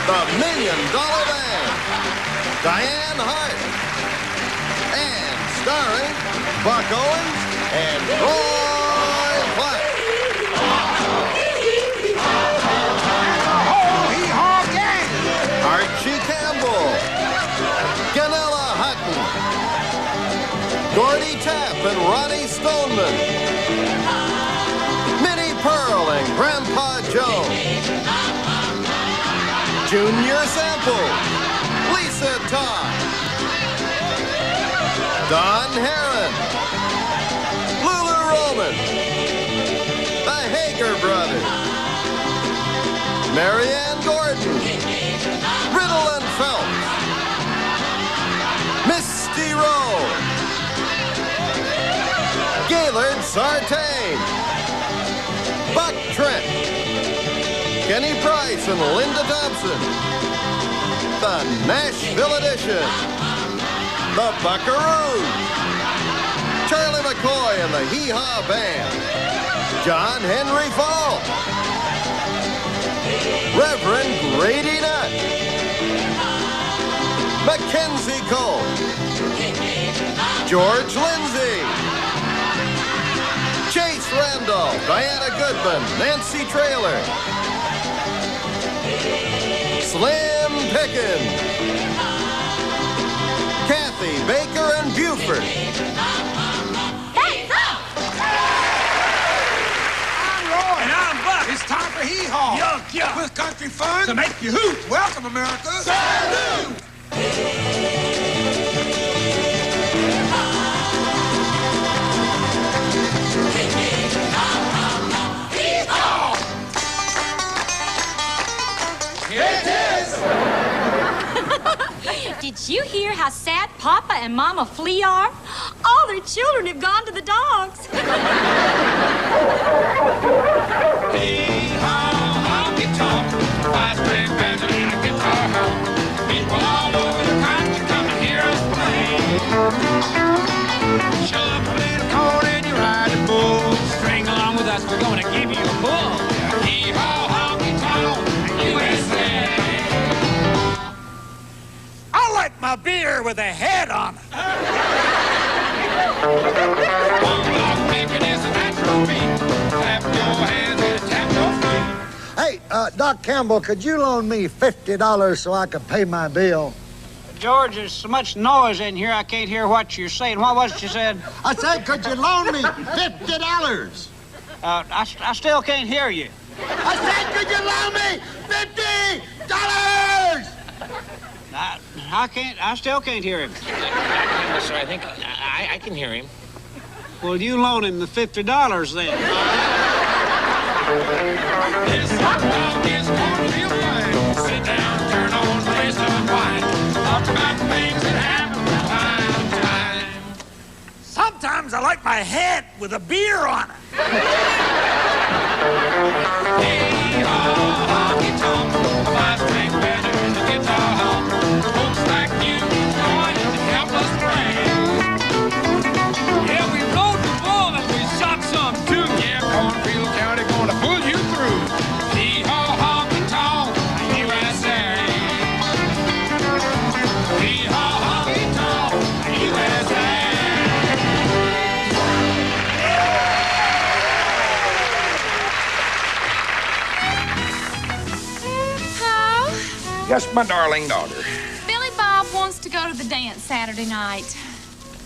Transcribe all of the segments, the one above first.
the $1 Million Band, Diane Hart, and starring Buck Owens and Roy Black. Hee-haw gang! Archie Campbell, Ganella Hutton, Gordy Tapp and Ronnie Stoneman, Minnie Pearl and Grandpa Joe, Junior Sample, Lisa Todd, Don Heron, Lulu Roman, the Hager Brothers, Marianne Gordon, Riddle and Phelps, Misty Rowe, Gaylord Sartain, Buck Trent, Kenny Price and Linda Thompson, the Nashville Edition, the Buckaroos, Charlie McCoy and the Hee-Haw Band, John Henry Fall, Reverend Grady Nutt, Mackenzie Cole, George Lindsay, Chase Randolph, Diana Goodman, Nancy Traylor, Slim Pickens, Kathy Baker and Buford. I'm Roy. And I'm Buck. It's time for hee-haw. Yuck, yuck. With country fun To make you hoot. Welcome, America. Salute. Did you hear how sad Papa and Mama Flea are? All their children have gone to the dogs. Honky-tonk, five-string banjo and a guitar home. People all over the country come to hear us play. Shove a little corn in your riding bull. String along with us, we're going to give you a pull. Hee-haw, honky-tonk, USA. I like my beer with a head on it. One block bacon is a natural beat. Clap your hands and tap your feet. Hey, Doc Campbell, could you loan me $50 so I could pay my bill? George, there's so much noise in here, I can't hear what you're saying. What was it you said? I said, could you loan me $50? I still can't hear you. I said, could you loan me $50? I still can't hear him. Sir, I think I can hear him. Well, you loan him the $50 then. This hot dog is going real fine. Sit down, turn on the race of wine. Talk about things that happen from time to time. Sometimes I like my head with a beer on it. Hee-haw, honky-tonk, five-string banjo and a guitar home. Folks like you join to help us play. Yeah, we rode the bull and we shot some too. Yeah, Cornfield County gonna pull you through. Hee-haw, honky-tonk, USA. Hee-haw, honky-tonk, USA. Paul, Yes, my darling daughter. Billy Bob wants to go to the dance Saturday night.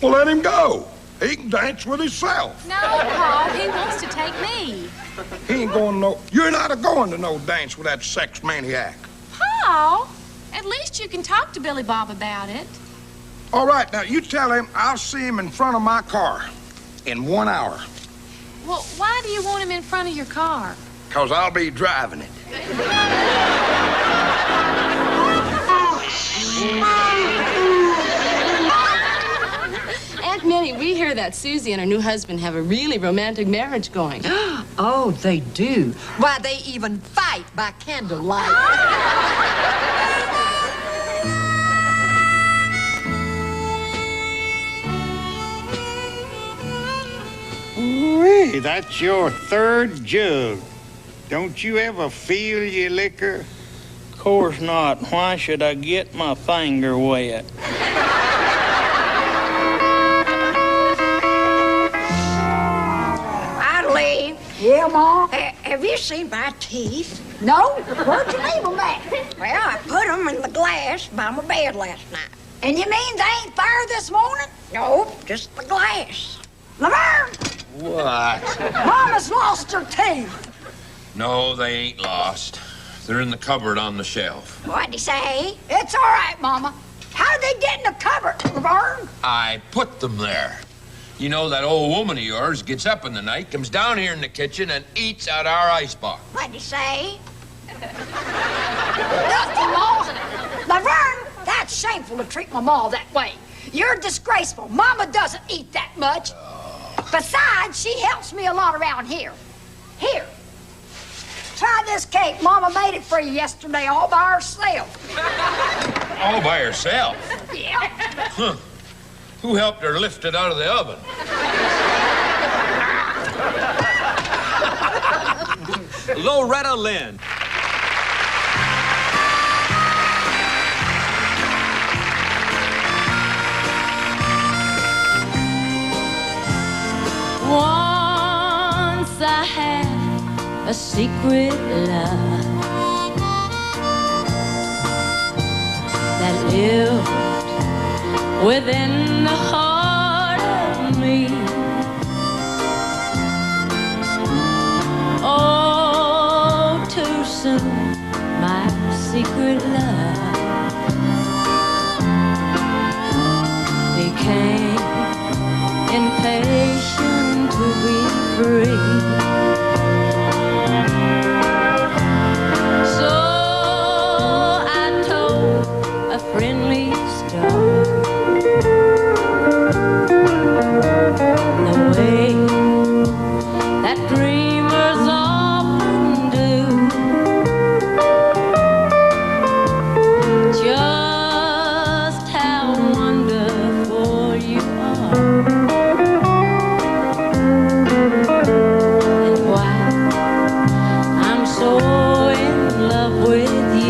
Well, let him go. He can dance with himself. No, Paul, he wants to take me. He ain't going no... You're not a-going to no dance with that sex maniac. Paul, at least you can talk to Billy Bob about it. All right, now, you tell him I'll see him in front of my car in 1 hour. Well, why do you want him in front of your car? Because I'll be driving it. Aunt Minnie, we hear that Susie and her new husband have a really romantic marriage going. Oh, they do. Why, they even fight by candlelight. Ooh-wee, that's your third jug. Don't you ever feel your liquor? course not. Why should I get my finger wet? Idly. Yeah, Mom? Have you seen my teeth? No? Where'd you leave them at? Well, I put them in the glass by my bed last night. And you mean they ain't there this morning? No, just the glass. Laverne! What? Mama's lost her teeth. No, they ain't lost. They're in the cupboard on the shelf. What'd he say? It's all right, Mama. How'd they get in the cupboard, Laverne? I put them there. You know, that old woman of yours gets up in the night, comes down here in the kitchen, and eats out our icebox. What'd he say? Nothing, Ma. Laverne, that's shameful to treat my ma that way. You're disgraceful. Mama doesn't eat that much. Besides, she helps me a lot around here. Here. Try this cake. Mama made it for you yesterday all by herself. All by herself? Yeah. Huh. Who helped her lift it out of the oven? Loretta Lynn. Once I had a secret love that lived within the heart of me. Oh, too soon, my secret love became impatient to be free. So I told a friendly story, the way that dreamers often do. Just how wonderful you are, and why I'm so in love with you.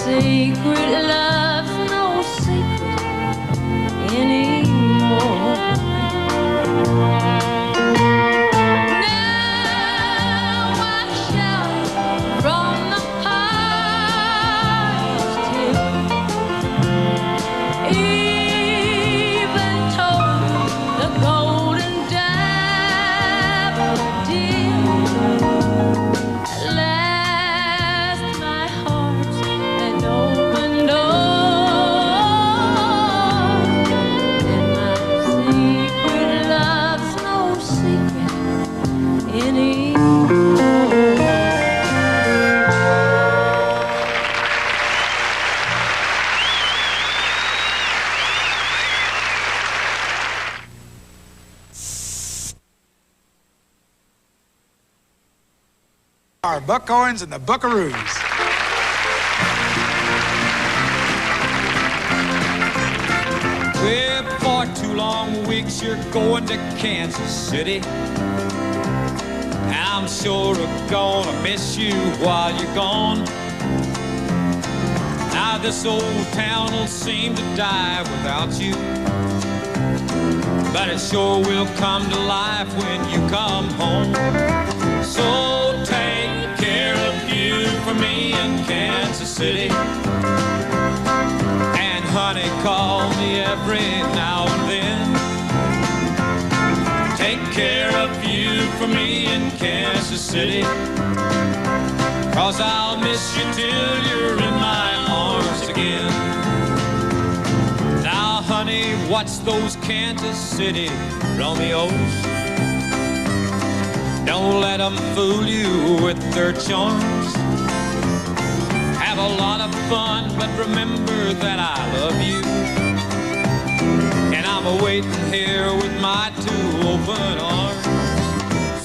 Secret love's no secret anymore. Now I shout from the highest hill, even told the golden daffodil. At last my heart's an open door, and my secret love's no secret anymore. Our Buckhorns and the Buckaroos. Well, for 2 long weeks you're going to Kansas City. I'm sure gonna miss you while you're gone. Now this old town will seem to die without you, but it sure will come to life when you come home. So take care of you for me in Kansas City. And honey, call me every now and then. Take care of you for me in Kansas City, 'cause I'll miss you till you're in my arms again. Now honey, watch those Kansas City Romeos. Don't let them fool you with their charms. Have a lot of fun, but remember that I love you. And I'm waiting here with my 2 open arms.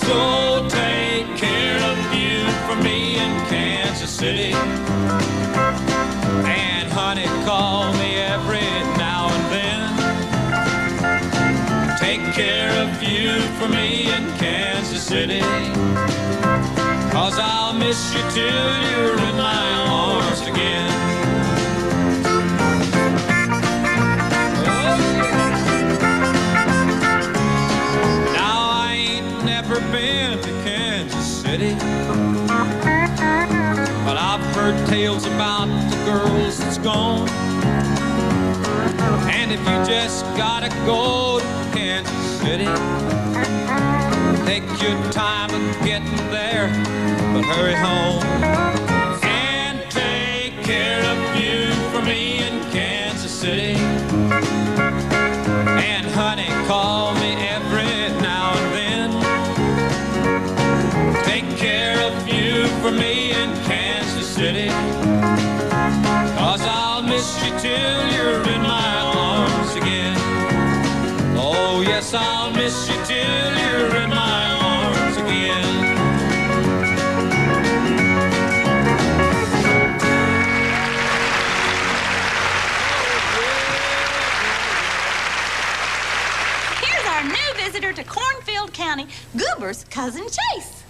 So take care of you for me in Kansas City. And honey, call me every now and then. Take care of you for me in Kansas City. 'Cause I'll miss you till you're in my arms again. Been to Kansas City, but I've heard tales about the girls that's gone. And if you just gotta go to Kansas City, take your time of getting there, but hurry home. And take care of you for me in Kansas City. And honey, call me every now and then. Take care of you for me in Kansas City. 'Cause I'll miss you till you're in my arms again. Oh yes, I'll miss you till you're in my arms again. Here's our new visitor to Cornfield County, Goober's cousin Chase.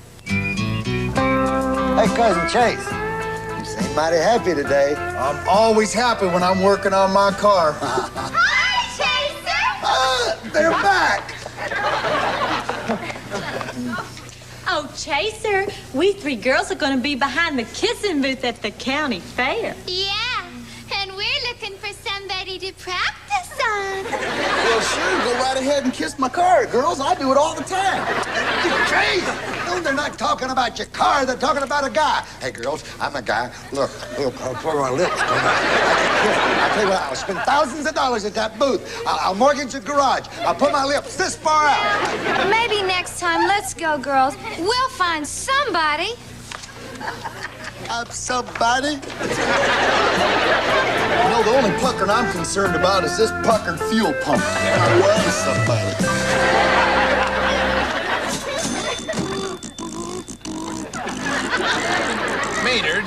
Hey, Cousin Chase. You seem mighty happy today. I'm always happy when I'm working on my car. Hi, Chaser! They're back. Oh, Chaser, we 3 girls are going to be behind the kissing booth at the county fair. Yeah, and we're looking for somebody to practice on. Well, sure, go right ahead and kiss my car, girls. I do it all the time. Chase! No, they're not talking about your car. They're talking about a guy. Hey, girls, I'm a guy. Look, I'll pour my lips. I'll tell you what, I'll spend thousands of dollars at that booth. I'll mortgage a garage. I'll put my lips this far out. Maybe next time, let's go, girls. We'll find somebody. I'm somebody? No, the only puckering I'm concerned about is this puckered fuel pump. I was somebody. Maynard,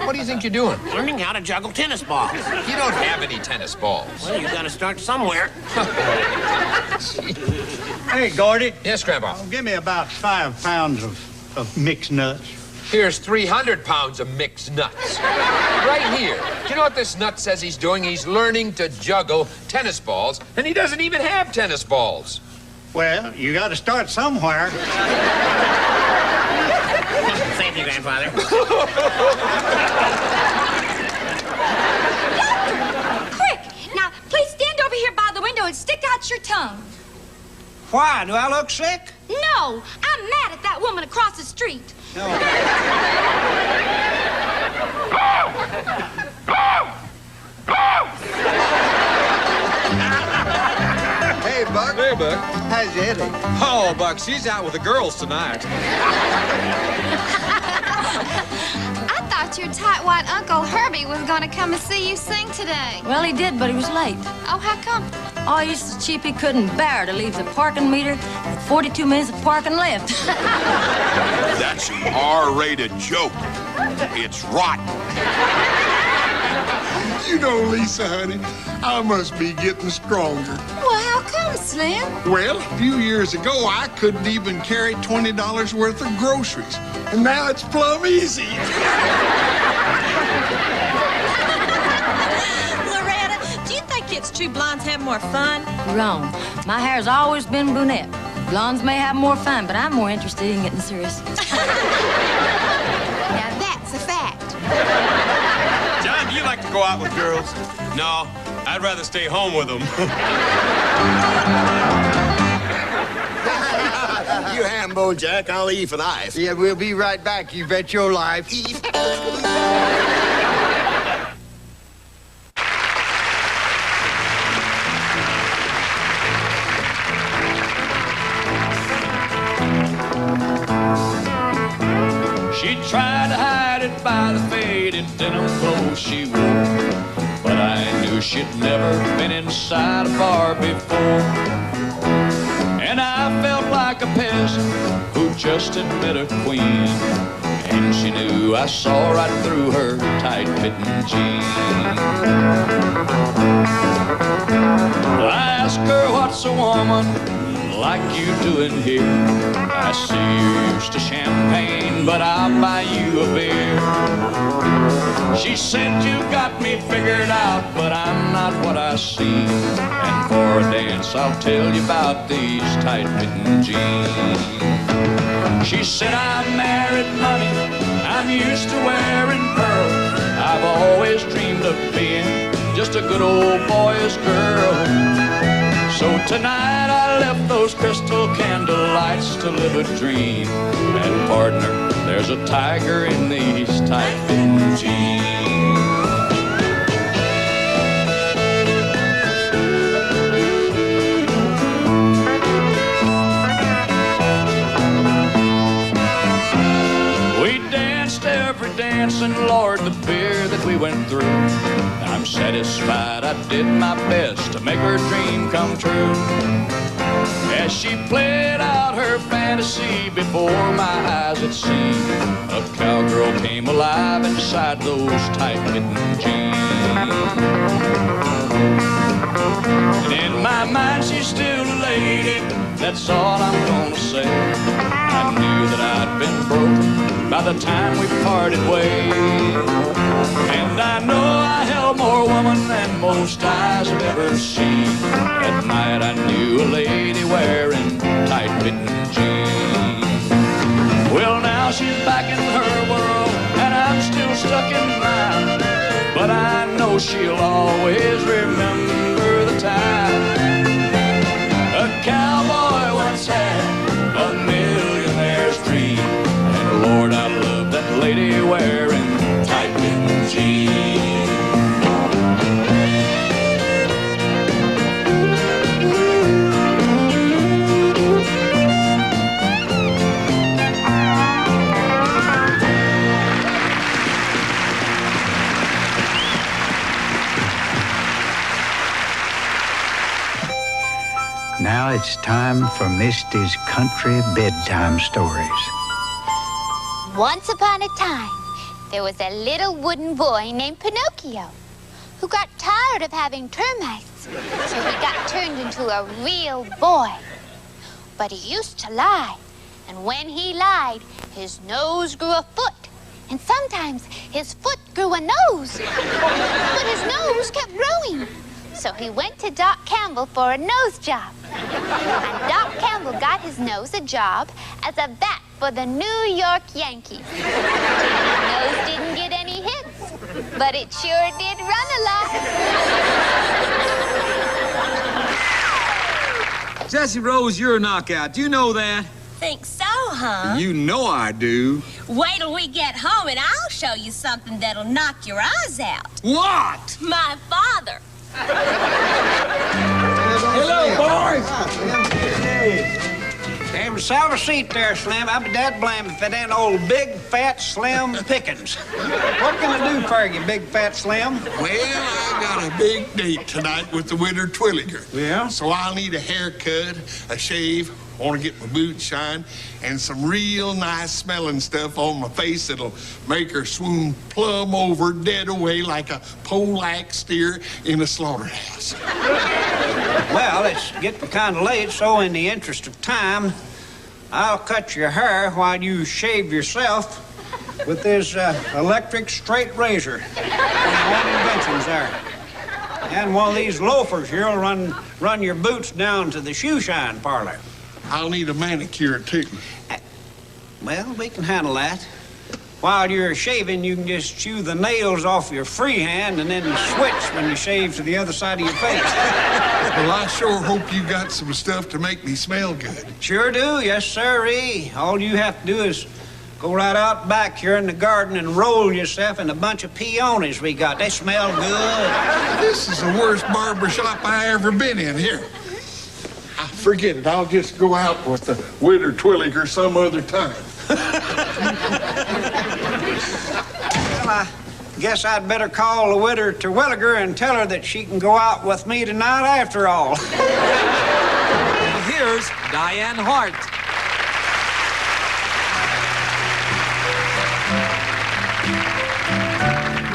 what do you think you're doing? Learning how to juggle tennis balls. You don't have any tennis balls. Well, you gotta start somewhere. Hey, Gordy. Yes, Grandpa. Give me about 5 pounds of mixed nuts. Here's 300 pounds of mixed nuts. Right here. Do you know what this nut says he's doing? He's learning to juggle tennis balls, and he doesn't even have tennis balls. Well, you got to start somewhere. Thank you, Grandfather. Quick! Now, please stand over here by the window and stick out your tongue. Why? Do I look sick? No, I'm mad at that woman across the street. No. Hey, Buck. Hey, Buck. How's Eddie? Oh, Buck, she's out with the girls tonight. I thought your tight-white Uncle Herbie was going to come and see you sing today. Well, he did, but he was late. Oh, how come? Oh, he's so cheap he couldn't bear to leave the parking meter with 42 minutes of parking left. That's an R-rated joke. It's rotten. You know, Lisa, honey, I must be getting stronger. Well, how come, Slim? Well, a few years ago, I couldn't even carry $20 worth of groceries. And now it's plumb easy. Loretta, do you think it's true blondes have more fun? Wrong. My hair's always been brunette. Blondes may have more fun, but I'm more interested in getting serious. Now, that's a fact. John, do you like to go out with girls? No, I'd rather stay home with them. You hambo, Jack. I'll eat for knife. Yeah, we'll be right back. You bet your life. She tried to hide it by the face faded denim clothes she wore. But I knew she'd never been inside a bar before. And I felt like a peasant who just had met a queen. And she knew I saw right through her tight-fitting jeans. I asked her, what's a woman like you doing here? I see you're used to champagne, but I'll buy you a beer. She said, you got me figured out, but I'm not what I seem. And for a dance, I'll tell you about these tight-fitting jeans. She said, I'm married money, I'm used to wearing pearls. I've always dreamed of being just a good old boy's girl. So tonight I left those crystal candle lights to live a dream. And partner, there's a tiger in these tight-fitting jeans. Every dance, and Lord, the beer that we went through, I'm satisfied I did my best to make her dream come true. As she played out her fantasy before my eyes had seen, a cowgirl came alive inside those tight-fitting jeans. And in my mind she's still a lady, that's all I'm gonna say. I knew that I'd been broken by the time we parted ways. And I know I held more woman than most eyes have ever seen. At night I knew a lady wearing tight-fitting jeans. Well, now she's back in her world, and I'm still stuck in mine. But I know she'll always remember the time a cowboy once had a millionaire's dream. And Lord, I love that lady wearing tight-fitting jeans. Now it's time for Misty's country bedtime stories. Once upon a time, there was a little wooden boy named Pinocchio who got tired of having termites, so he got turned into a real boy. But he used to lie, and when he lied, his nose grew a foot, and sometimes his foot grew a nose. But his nose kept growing. So he went to Doc Campbell for a nose job. And Doc Campbell got his nose a job as a bat for the New York Yankees. His nose didn't get any hits, but it sure did run a lot. Jessie Rose, you're a knockout. Do you know that? Think so, huh? You know I do. Wait till we get home and I'll show you something that'll knock your eyes out. What? My father. Hello, boys. Have yourself a seat there, Slim. I'll be dead blamed if it ain't old Big Fat Slim Pickens. What can I do for you, Big Fat Slim? Well, I got a big date tonight with the winter Twilliger. Yeah? So I'll need a haircut, a shave, I want to get my boots shined, and some real nice smelling stuff on my face that'll make her swoon plumb over dead away like a pole-axe steer in a slaughterhouse. Well, it's getting kind of late, so in the interest of time, I'll cut your hair while you shave yourself with this electric straight razor. My own inventions there. And one of these loafers here will run your boots down to the shoe shine parlor. I'll need a manicure, too. Well, we can handle that. While you're shaving, you can just chew the nails off your free hand and then switch when you shave to the other side of your face. Well, I sure hope you got some stuff to make me smell good. Sure do, yes, sirree. All you have to do is go right out back here in the garden and roll yourself in a bunch of peonies we got. They smell good. This is the worst barber shop I ever been in. Here. Forget it. I'll just go out with the winter Twilliger some other time. Well, Guess I'd better call the widow Terwilliger and tell her that she can go out with me tonight after all. Here's Diane Hart.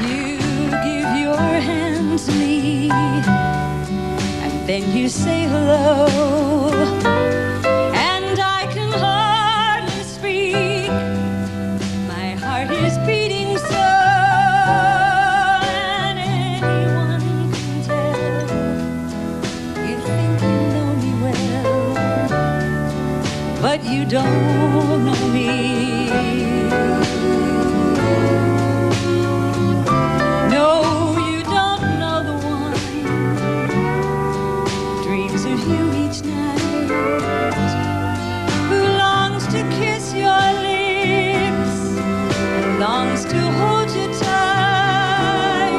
You give your hand to me, and then you say hello, and I can hardly speak. My heart is beating so, and anyone can tell. You think you know me well, but you don't know me. No, you don't know the one dreams of you each night, who longs to kiss your lips and longs to hold you tight.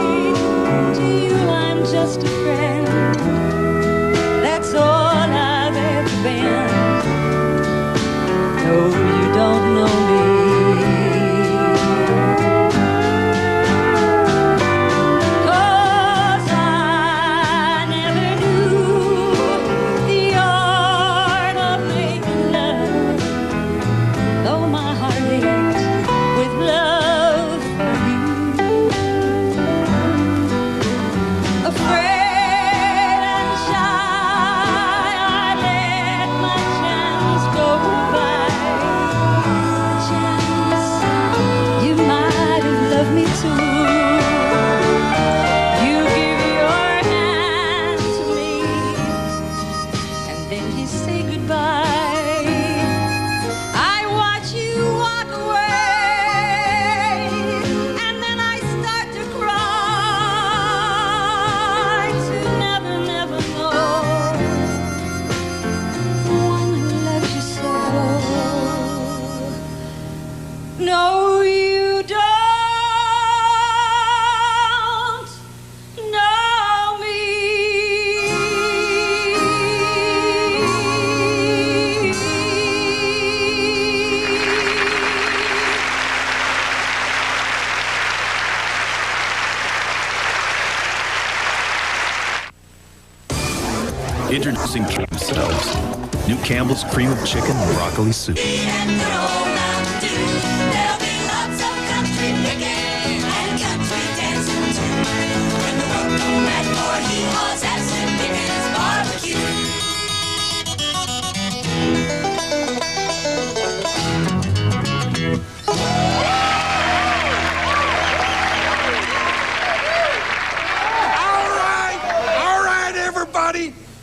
To you I'm just a friend, that's all I've ever been. No, you don't know me. Introducing themselves. New Campbell's Cream of Chicken Broccoli Soup.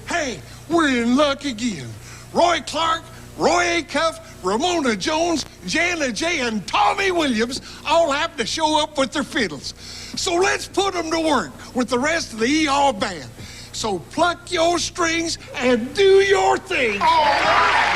Hey, we're in luck again. Roy Clark, Roy Acuff, Ramona Jones, Jana J, and Tommy Williams all happen to show up with their fiddles. So let's put them to work with the rest of the E.R. band. So pluck your strings and do your thing. All right.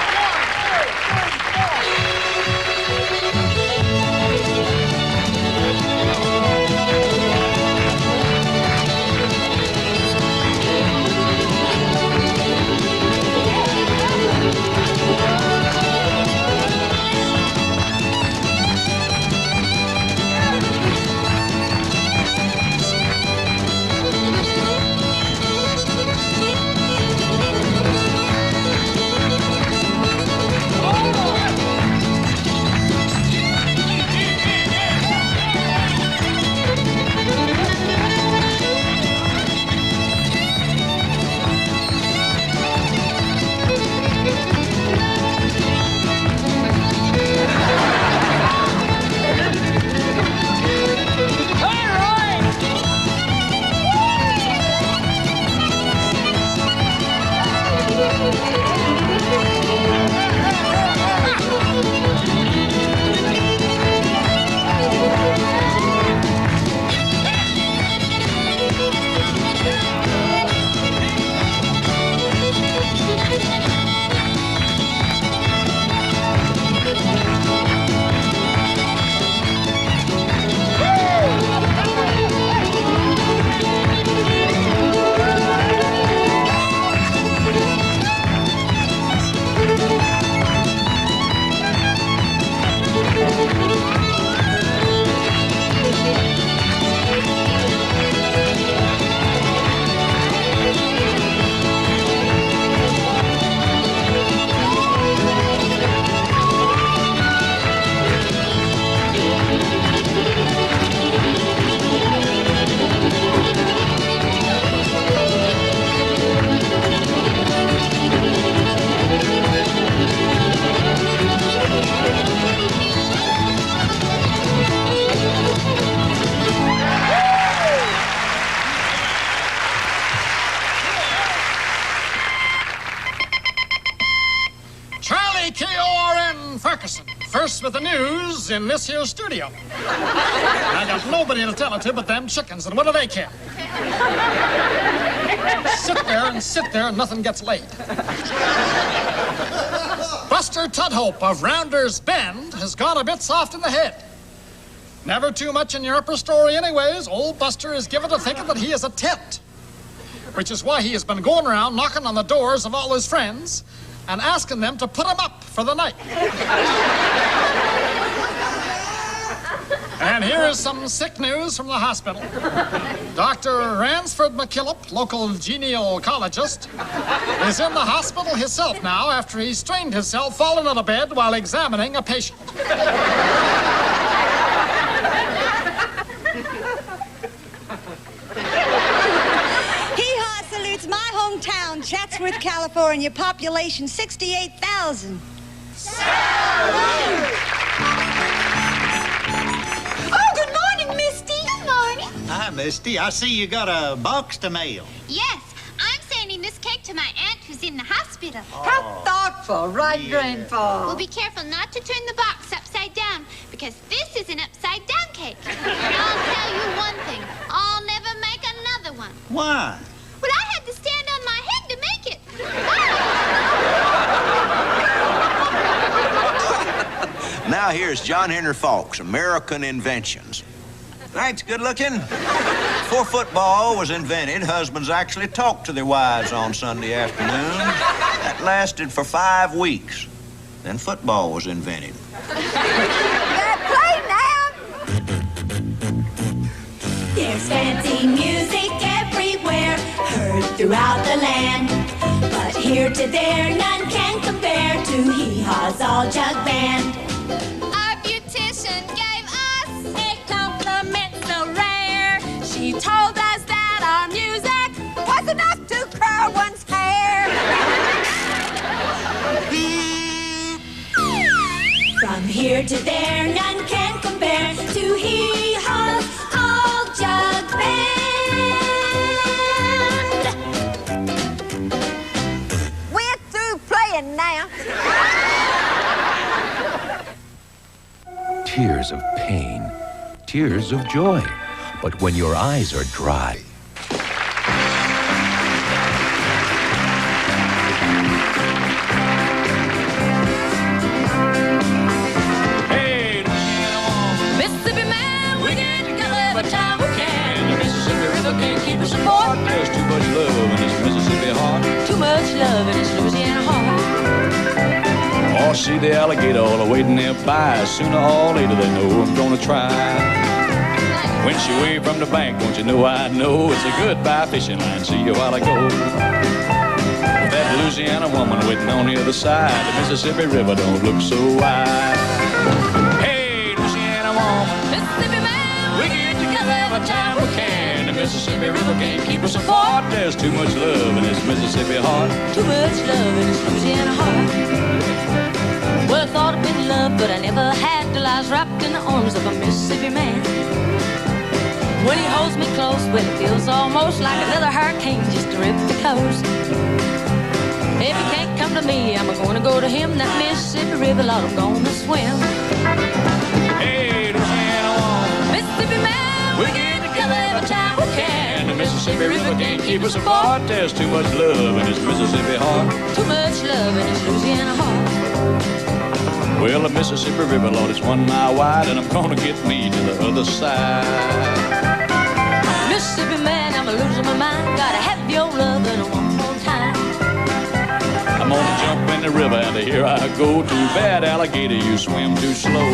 Ferguson, first with the news in this here studio. I got nobody to tell it to but them chickens, and what do they care? Sit there, and nothing gets laid. Buster Tudhope of Rounders Bend has gone a bit soft in the head. Never too much in your upper story anyways. Old Buster is given to thinking that he is a tent, which is why he has been going around knocking on the doors of all his friends and asking them to put him up for the night. And here is some sick news from the hospital. Dr. Ransford McKillop, local genealogist, is in the hospital himself now after he strained himself falling out of bed while examining a patient. Hee-haw salutes my hometown, Chatsworth, California, population 68,000. Salute! Hi, Misty. I see you got a box to mail. Yes, I'm sending this cake to my aunt who's in the hospital. How thoughtful, right, Grandpa? Well, be careful not to turn the box upside down, because this is an upside-down cake. And I'll tell you one thing, I'll never make another one. Why? Well, I had to stand on my head to make it. Now here's John Henry Faulk's American Inventions. Thanks, good looking. Before football was invented, husbands actually talked to their wives on Sunday afternoon. That lasted for 5 weeks. Then football was invented. Play now! There's fancy music everywhere, heard throughout the land. But here to there, none can compare to Hee-Haw's All Jug Band. Our beautician gave us a compliment so rare. She told us that our music was enough to curl one's hair. From here to there, none can compare to Hee-Haw's All Jug Band. We're through playing now. Tears of pain, tears of joy. But when your eyes are dry, Mississippi man, we get together every time we can. The Mississippi River can't keep us apart. There's too much love in this Mississippi heart. Too much love in this Louisiana heart. Oh, see the alligator all waiting nearby. Sooner or later they know I'm gonna try. When she waved from the bank, don't you know I know it's a goodbye fishing line. See you while I go. With that Louisiana woman waiting on the other side, the Mississippi River don't look so wide. Hey, Louisiana woman, Mississippi man, we get together every time we can. The Mississippi River can't keep us apart. There's too much love in this Mississippi heart. Too much love in this Louisiana heart. Well, I thought I'd been loved, but I never had till I was wrapped in the arms of a Mississippi man. When he holds me close, well, it feels almost like another hurricane just to rip the coast. If he can't come to me, I'm gonna go to him. That Mississippi River, Lord, I'm gonna swim. Hey, Louisiana woman, Mississippi man, we get together every time we can. the Mississippi River can't keep us apart. There's too much love in this Mississippi heart. Too much love in this Louisiana heart. Well, the Mississippi River, Lord, is 1 mile wide, and I'm gonna get me to the other side. Mississippi man, I'm losing my mind. Gotta have your love and one more time. I'm gonna jump in the river, and here I go. Too bad, alligator, you swim too slow.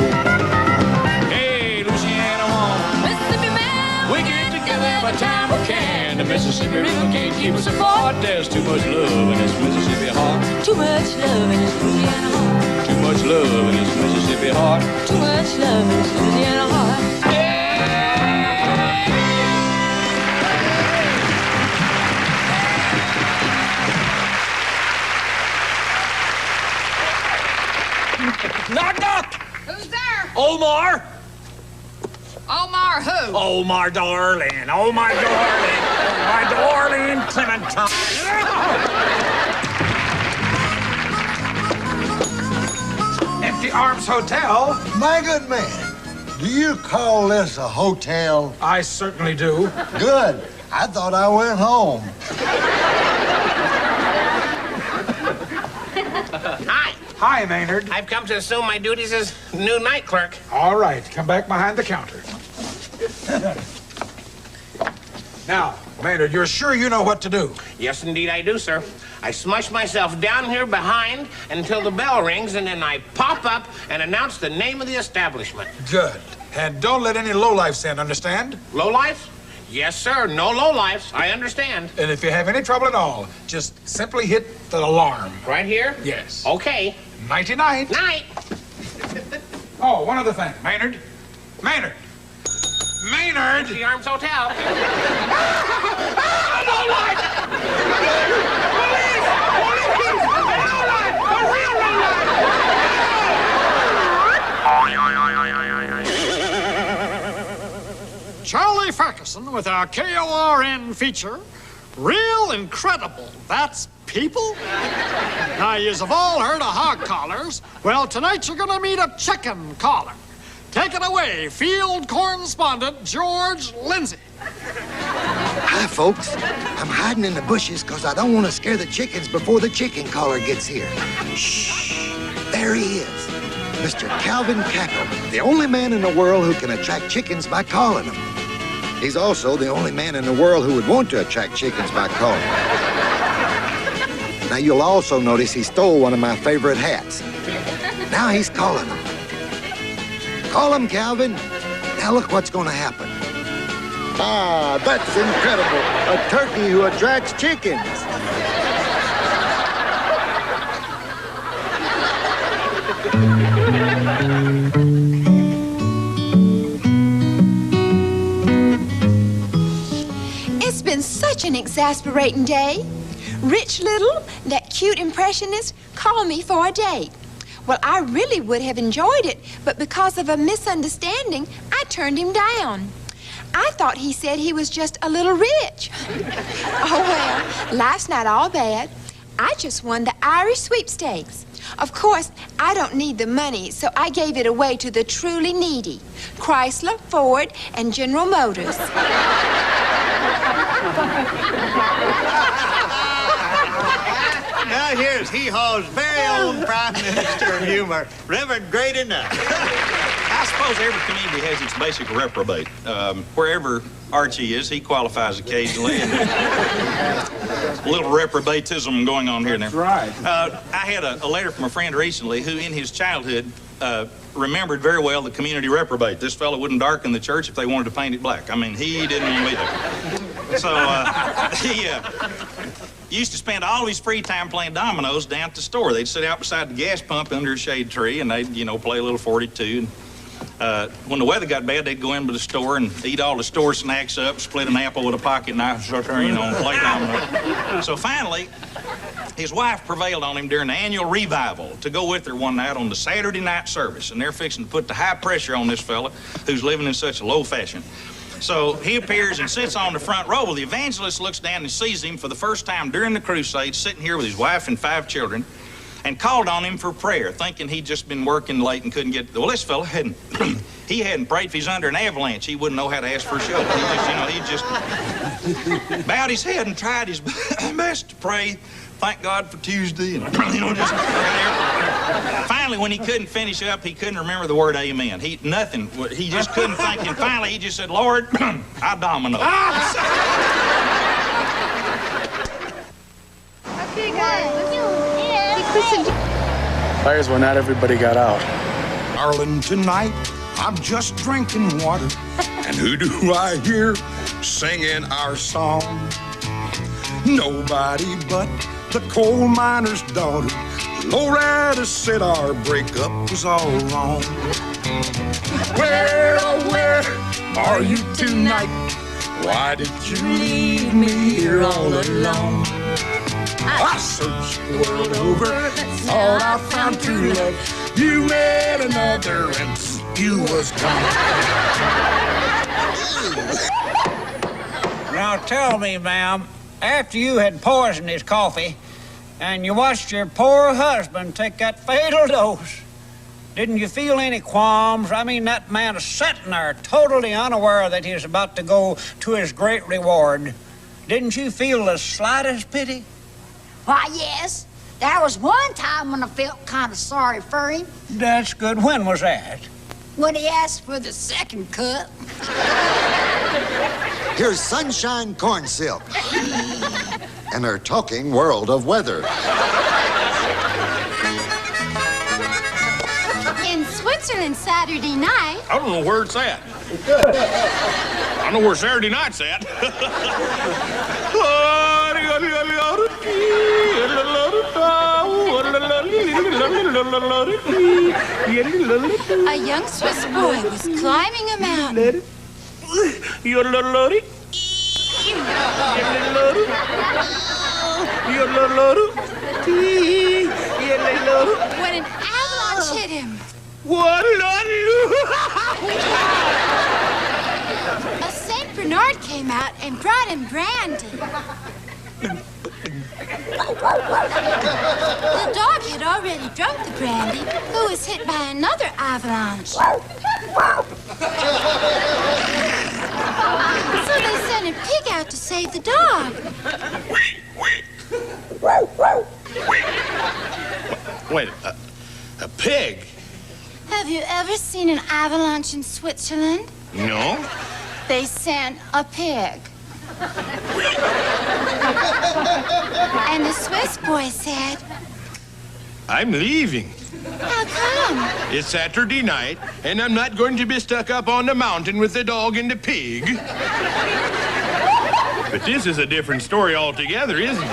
Hey, Louisiana woman, Mississippi man, we get together every time we can. The Mississippi River can't keep us apart. There's too much love in this Mississippi heart. Too much love in this Louisiana heart. Too much love in this Mississippi heart. Too much love in this Louisiana heart. Knock, knock! Who's there? Omar! Omar who? Omar, darling. Oh, my darling. Oh, my darling Clementine. Empty. Oh, Arms Hotel. My good man, do you call this a hotel? I certainly do. Good. I thought I went home. Hi. Hi, Maynard. I've come to assume my duties as new night clerk. All right, come back behind the counter. Now, Maynard, you're sure you know what to do? Yes, indeed I do, sir. I smush myself down here behind until the bell rings, and then I pop up and announce the name of the establishment. Good. And don't let any lowlifes in, understand? Lowlifes? Yes, sir. No lowlifes. I understand. And if you have any trouble at all, just simply hit the alarm. Right here? Yes. Okay. Nighty-night. Night. Oh, one other thing. Maynard. Maynard. Maynard! The Arms Hotel. Lowlife! Police! Police! Lowlife! A real lowlife! Charlie Ferguson with our KORN feature, Real Incredible. That's people? Now, yous have all heard of hog collars. Well, tonight you're gonna meet a chicken collar. Take it away, field correspondent George Lindsay. Hi, folks. I'm hiding in the bushes because I don't want to scare the chickens before the chicken collar gets here. Shh. There he is. Mr. Calvin Cackle, the only man in the world who can attract chickens by calling them. He's also the only man in the world who would want to attract chickens by calling them. Now, you'll also notice he stole one of my favorite hats. Now he's calling them. Call him, Calvin. Now look what's going to happen. Ah, that's incredible. A turkey who attracts chickens. It's been such an exasperating day. Rich Little, that cute impressionist, called me for a date. Well, I really would have enjoyed it, but because of a misunderstanding, I turned him down. I thought he said he was just a little rich. Oh, well, life's not all bad. I just won the Irish sweepstakes. Of course, I don't need the money, so I gave it away to the truly needy. Chrysler, Ford, and General Motors. Now here's Hee-Haw's very own Prime Minister of Humor, Reverend Great Enough. I suppose every community has its basic reprobate. Wherever Archie is, he qualifies occasionally. And a little reprobatism going on here now. That's right. I had a letter from a friend recently who, in his childhood, remembered very well the community reprobate. This fellow wouldn't darken the church if they wanted to paint it black. I mean, he didn't want to be there. So he used to spend all of his free time playing dominoes down at the store. They'd sit out beside the gas pump under a shade tree, and they'd, play a little 42. And when the weather got bad, they'd go into the store and eat all the store snacks up, split an apple with a pocket knife, and play dominoes. So finally, his wife prevailed on him during the annual revival to go with her one night on the Saturday night service, and they're fixing to put the high pressure on this fella who's living in such a low fashion. So he appears and sits on the front row. Well, the evangelist looks down and sees him for the first time during the crusade, sitting here with his wife and 5 children, and called on him for prayer, thinking he'd just been working late and couldn't get... Well, this fella hadn't... he hadn't prayed. If he's under an avalanche, he wouldn't know how to ask for shelter. He just bowed his head and tried his best to pray. Thank God for Tuesday, and just finally, when he couldn't finish up, he couldn't remember the word amen. He just couldn't think, and finally he just said, Lord, I domino. Okay, guys, Fires when not everybody got out. Darling, tonight I'm just drinking water. And who do I hear singing our song? Nobody but the coal miner's daughter. Loretta said our breakup was all wrong. Where, oh, where are you tonight? Why did you leave me here all alone? I searched the world over, thought I found true love. You met another and you was gone. Now tell me, ma'am, after you had poisoned his coffee and you watched your poor husband take that fatal dose, Didn't you feel any qualms? I mean, that man is sitting there totally unaware that he's about to go to his great reward. Didn't you feel the slightest pity? Why, yes. There was one time when I felt kind of sorry for him. That's good. When was that? When he asked for the second cut. Here's Sunshine Corn Silk. And her talking world of weather. In Switzerland Saturday night. I don't know where it's at. I know where Saturday night's at. A young Swiss boy was climbing a mountain. When an avalanche hit him. A Saint Bernard came out and brought him brandy. The dog had already drunk the brandy, who was hit by another avalanche. So they sent a pig out to save the dog. Wait, a pig? Have you ever seen an avalanche in Switzerland? No. They sent a pig. And the Swiss boy said, I'm leaving. how come? It's Saturday night, and I'm not going to be stuck up on the mountain with the dog and the pig. But this is a different story altogether, isn't it?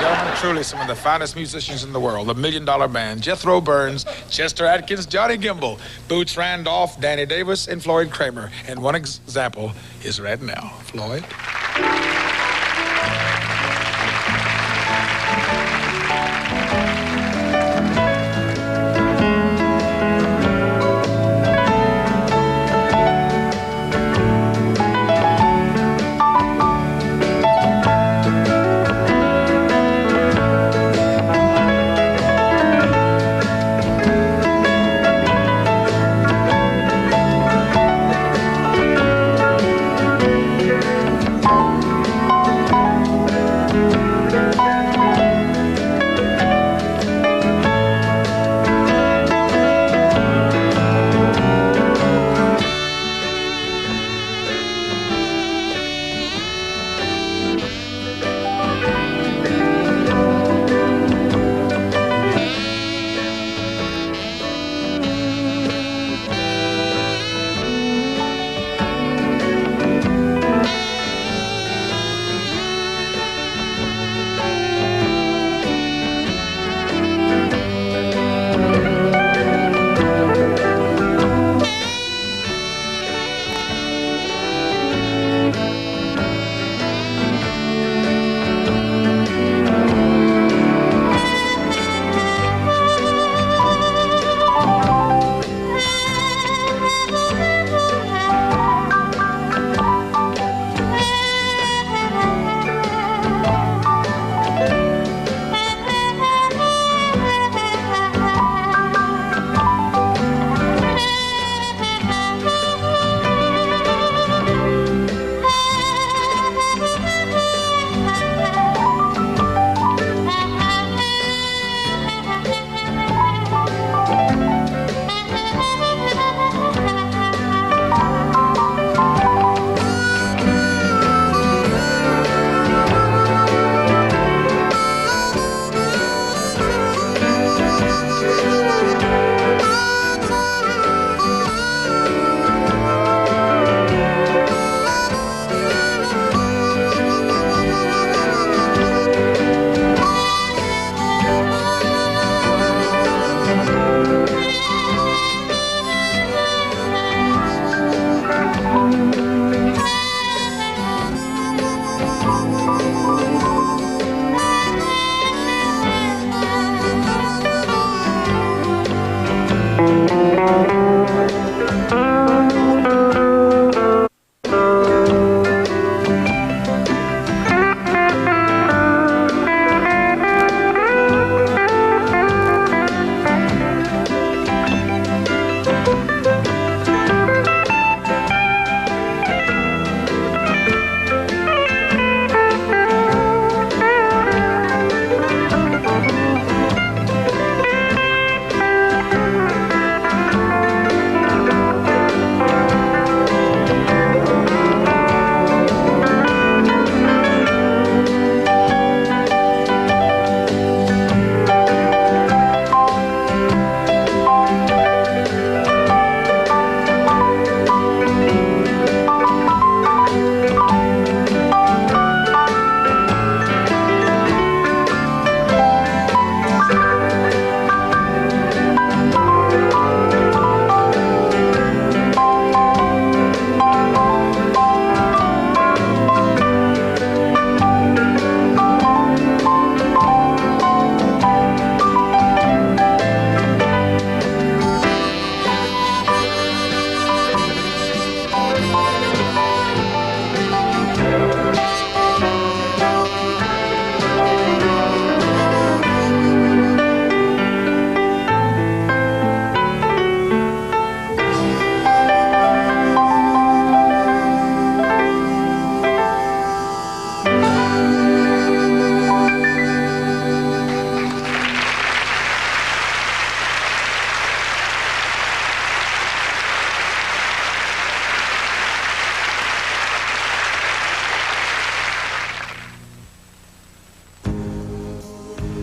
Gentlemen, truly some of the finest musicians in the world. The $1 Million Band, Jethro Burns, Chester Atkins, Johnny Gimble, Boots Randolph, Danny Davis, and Floyd Kramer. And one example is right now. Floyd?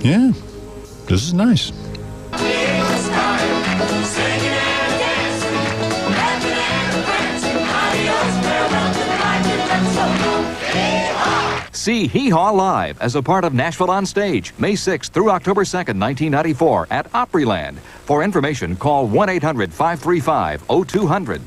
Yeah, this is nice. See Hee Haw live as a part of Nashville on Stage, May 6th through October 2nd, 1994 at Opryland. For information, call 1-800-535-0200.